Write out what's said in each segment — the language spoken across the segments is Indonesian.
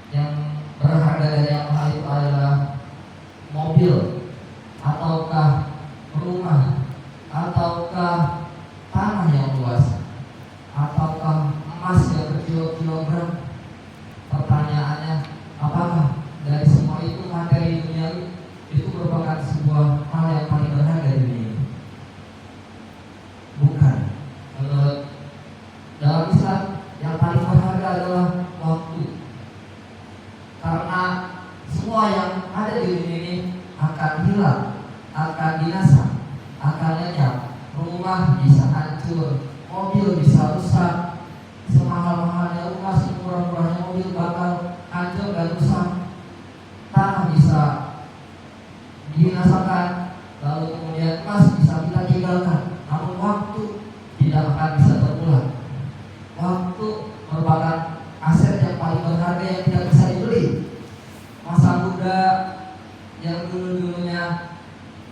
Yang berharga dari yang mahal itu adalah mobil, ataukah rumah, ataukah tanah yang luas, ataukah emas yang berkilo-kilogram? Pertanyaannya, apakah dari semua itu materi duniawi itu merupakan sebuah hal yang paling berharga di dunia? Bukan. Menurut dalam Islam, yang paling berharga adalah waktu. Karena semua yang ada di dunia ini akan hilang, akan binasa, akan lenyap. Rumah bisa hancur, mobil bisa rusak, semahal-mahalnya rumah, semurah-murahnya mobil bakal hancur dan rusak. Tanah bisa dibinasakan, lalu kemudian emas bisa kita tinggalkan. Namun waktu tidak akan bisa terulang. Waktu merupakan aset yang paling berharga yang tidak bisa dibeli. Masa muda yang dulu-dulunya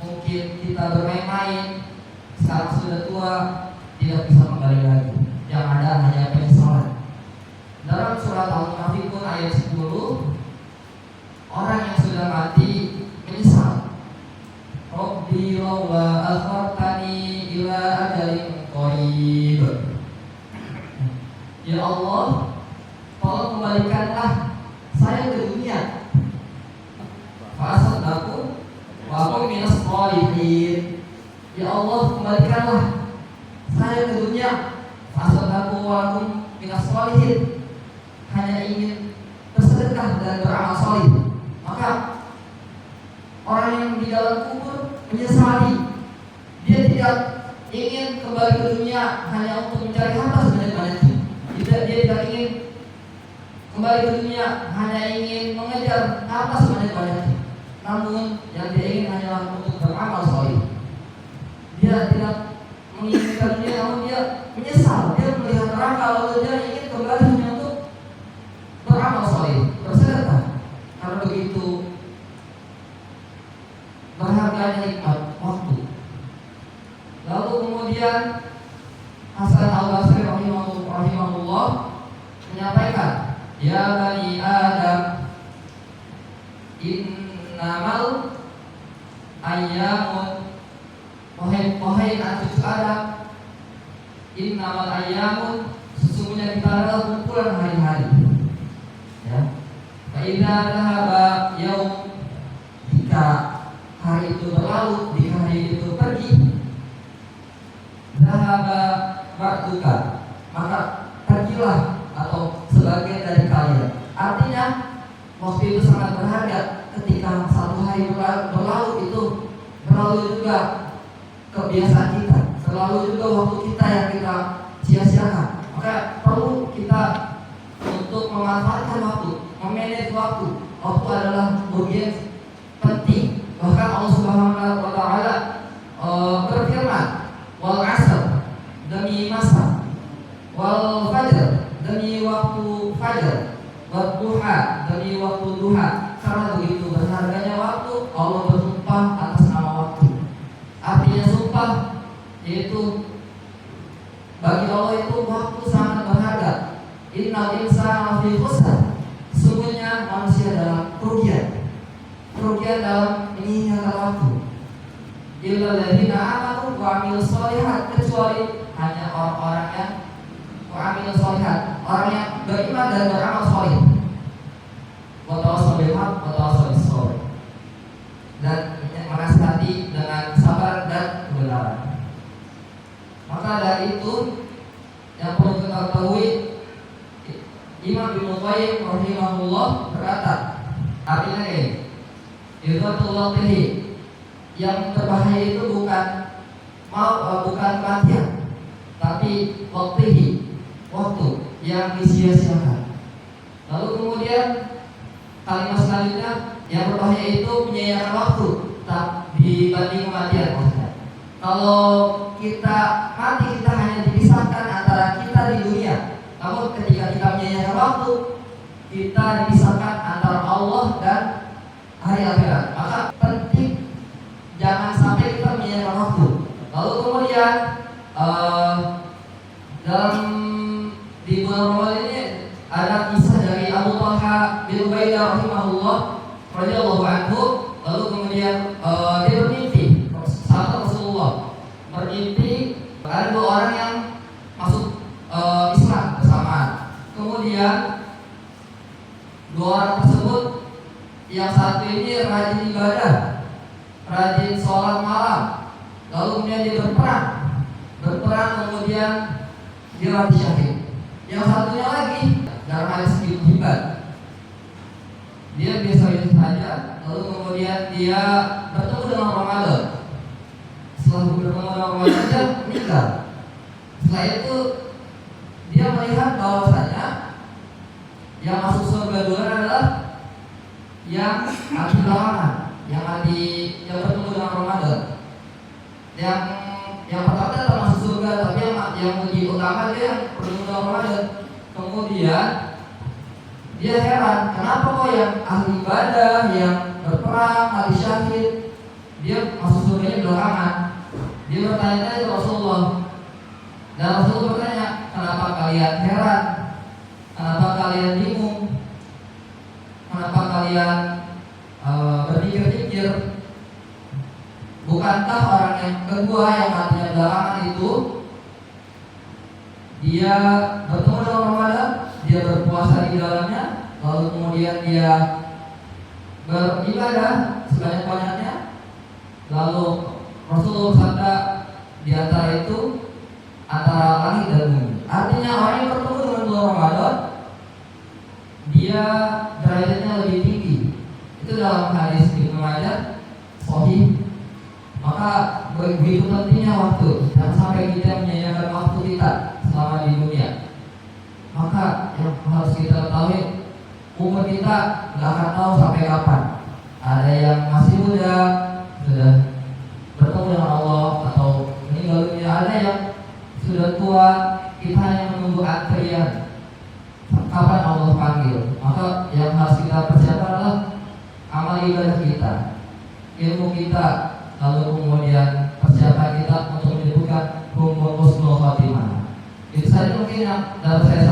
mungkin kita bermain-main, sekarang sudah tua, tidak bisa kembali lagi. Yang ada hanya penyesalan. Dalam surat Al-Munafiqun ayat 10, orang yang sudah mati menyesal. Rabbi laula akhartani ila ajalin qarib. Ya Allah, tolong kembalikanlah saya ke dunia. Fasadaqu wa aqum minas shalihin. Ya Allah, kembalikanlah saya ke dunia. Fasadaqu wa aqum minas shalihin. Hanya ingin bersedekah dan beramal salih. Maka orang yang di dalam kubur menyesali. Dia tidak ingin kembali ke dunia hanya untuk mencari harta sebanyak-banyaknya. Dia tidak ingin kembali ke dunia hanya ingin mengejar harta sebanyak-banyaknya. Namun yang dia ingin hanyalah untuk beramal salih. Dia tidak menginginkan dunia, namun dia menyesal. Dia melihat neraka, lalu dia ingin kembali hanya untuk beramal salih, bersedekah. Karena begitu berharganya nikmat waktu. Lalu kemudian Hasan Al-Basri rahimahullah menyampaikan, ya bani Adam, innamal ayyamun, wahai anak cucu Adam, innamal ayyamun, sesungguhnya kita adalah kumpulan hari-hari. Ya, faida dhahaba yaum, jika hari itu berlalu, jika hari itu pergi, dhahaba ba'duka, maka pergilah atau sebagian dari kalian. Artinya waktu itu sangat berharga. Ketika satu hari berlalu itu berlalu juga kebiasaan kita, berlalu juga waktu kita yang kita sia-siakan. Maka perlu kita untuk memanfaatkan waktu, memanage waktu. Waktu adalah bagian penting. Bahkan Allah Subhanahu wa taala berfirman, wal 'asr, demi masa, wal fajr, demi waktu fajar, wal duha, demi waktu duha. Karena begitu berharganya waktu, Allah bersumpah atas nama waktu. Artinya sumpah yaitu bagi Allah itu waktu sangat berharga. Innal insana lafi khusr, sesungguhnya manusia dalam kerugian. Kerugian dalam mengingat waktu. Illal ladzina amanu wa 'amilus shalihat, kecuali hanya orang-orang yang wa 'amilus shalihat, orang yang beriman dan beramal saleh. Wa tawassaw bil haqq wa tawassaw bis sabr, dan menasihati dengan sabar dan kebenaran. Maka dari itu yang perlu kita ketahui, Imam Ibnu Qayyim rahimahullah berkata, artinya ini, idzatul waqti, yang berbahaya itu bukan kematian, tapi waktu yang disia-siakan. Lalu kemudian kalimat selanjutnya, yang berbahaya itu menyia-nyiakan waktu dibanding kematian. Maksudnya, kalau kita mati, kita hanya dipisahkan antara kita di dunia. Namun ketika kita menyia-nyiakan waktu, kita dipisahkan antara Allah dan hari akhirat. Maka penting jangan sampai kita menyia-nyiakan waktu. Lalu kemudian dalam di bulan Ramadan ini ada kisah dari Abu Talha bin Hurairah rahimahullah radhiyallahu anhu, lalu kemudian dia bermimpi, sahabat Rasulullah bermimpi ada dua orang yang masuk Islam bersamaan. Kemudian dua orang tersebut, yang satu ini rajin ibadah, rajin sholat malam, lalu kemudian dia berperang kemudian dia mati syahid. Yang satunya lagi dalam hadis Ibn, dia biasa-biasa saja, lalu kemudian dia bertemu dengan Ramadan. Setelah bertemu dengan Ramadan dia meninggal. Setelah itu dia melihat bahwasanya yang masuk surga duluan adalah yang mati belakangan, yang bertemu dengan Ramadan. Yang pertama adalah masuk surga, tapi yang lebih utama dia yang bertemu dengan Ramadan. Kemudian dia heran, kenapa kok yang ahli ibadah, yang berperang, mati syahid, dia masuk surganya belakangan. Dia bertanya-tanya ke Rasulullah, dan Rasulullah bertanya, kenapa kalian heran? Kenapa kalian bingung? Kenapa kalian berpikir-pikir? Bukankah orang yang kedua yang matinya belakangan itu dia bertemu dengan Ramadan, dia berpuasa di dalamnya, lalu kemudian dia beribadah sebanyak-banyaknya, lalu Rasulullah bersabda, di antara itu antara langit dan bumi. Artinya orang yang bertemu dengan bulan Ramadan, dia derajatnya lebih tinggi. Itu dalam hadis Ibnu Majah sahih. Maka begitu pentingnya waktu, jangan sampai kita menyia-nyiakan waktu kita selama di dunia. Maka yang harus kita ketahui, umur kita nggak akan tahu sampai kapan. Ada yang masih muda sudah bertemu dengan Allah atau meninggal dunia, ada yang sudah tua, kita hanya menunggu antrian kapan Allah panggil. Maka yang harus kita persiapkan adalah amal ibadah kita, ilmu kita, lalu kemudian persiapan kita untuk menyebutkan husnul khatimah. Itu saja mungkin yang dapat saya